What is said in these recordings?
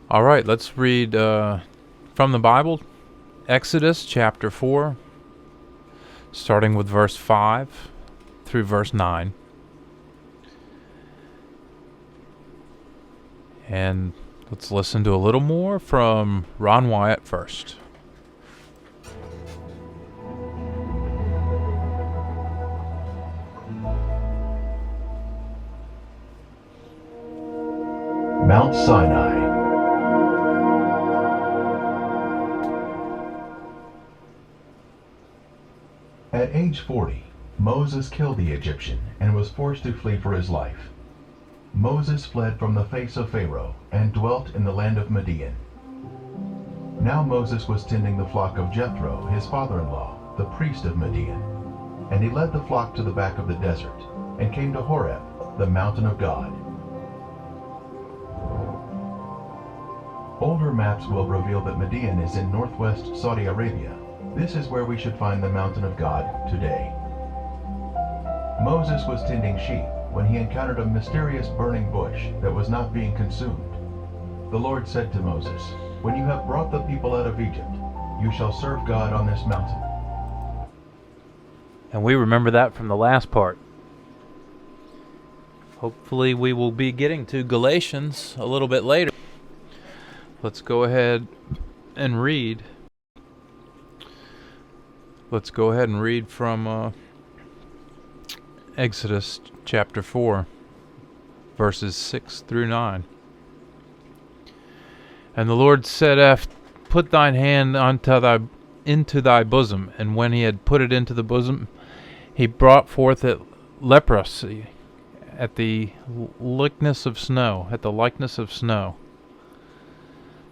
All right, let's read from the Bible, Exodus chapter 4, starting with verse 5 through verse 9. And let's listen to a little more from Ron Wyatt first. Mount Sinai. At age 40, Moses killed the Egyptian and was forced to flee for his life. Moses fled from the face of Pharaoh and dwelt in the land of Midian. Now Moses was tending the flock of Jethro, his father-in-law, the priest of Midian. And he led the flock to the back of the desert and came to Horeb, the mountain of God. Older maps will reveal that Midian is in northwest Saudi Arabia. This is where we should find the mountain of God today. Moses was tending sheep when he encountered a mysterious burning bush that was not being consumed. The Lord said to Moses, "When you have brought the people out of Egypt, you shall serve God on this mountain." And we remember that from the last part. Hopefully we will be getting to Galatians a little bit later. Let's go ahead and read. Let's go ahead and read from Exodus chapter 4, verses 6 through 9. And the Lord said, "Put thine hand into thy bosom." And when he had put it into the bosom, he brought forth it leprosy at the likeness of snow.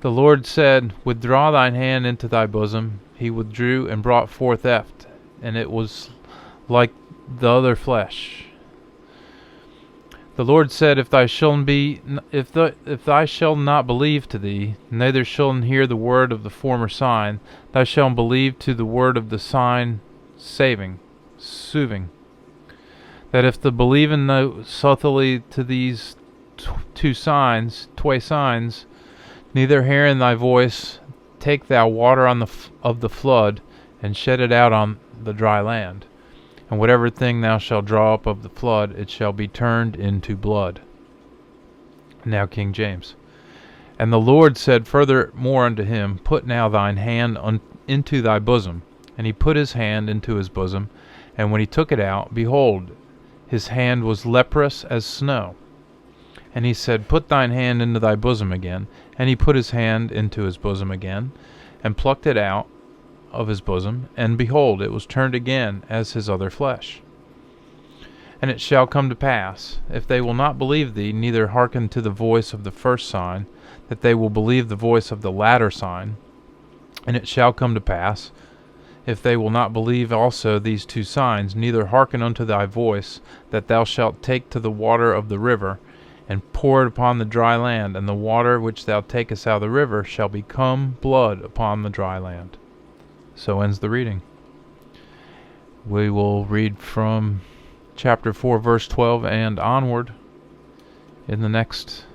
The Lord said, "Withdraw thine hand into thy bosom." He withdrew and brought forth eft, and it was like the other flesh. The Lord said, if thou shalt not believe to thee, neither shalt hear the word of the former sign, thou shalt believe to the word of the sign suving. That if the believing know subtly to these two signs, neither hearing thy voice, take thou water of the flood, and shed it out on the dry land. And whatever thing thou shalt draw up of the flood, it shall be turned into blood. Now King James. And the Lord said furthermore unto him, Put now thine hand into thy bosom. And he put his hand into his bosom, and when he took it out, behold, his hand was leprous as snow. And he said, Put thine hand into thy bosom again. And he put his hand into his bosom again, and plucked it out of his bosom, and behold, it was turned again as his other flesh. And it shall come to pass, if they will not believe thee, neither hearken to the voice of the first sign, that they will believe the voice of the latter sign. And it shall come to pass, if they will not believe also these two signs, neither hearken unto thy voice, that thou shalt take to the water of the river, and pour it upon the dry land, and the water which thou takest out of the river shall become blood upon the dry land. So ends the reading. We will read from chapter 4, verse 12 and onward in the next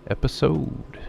episode.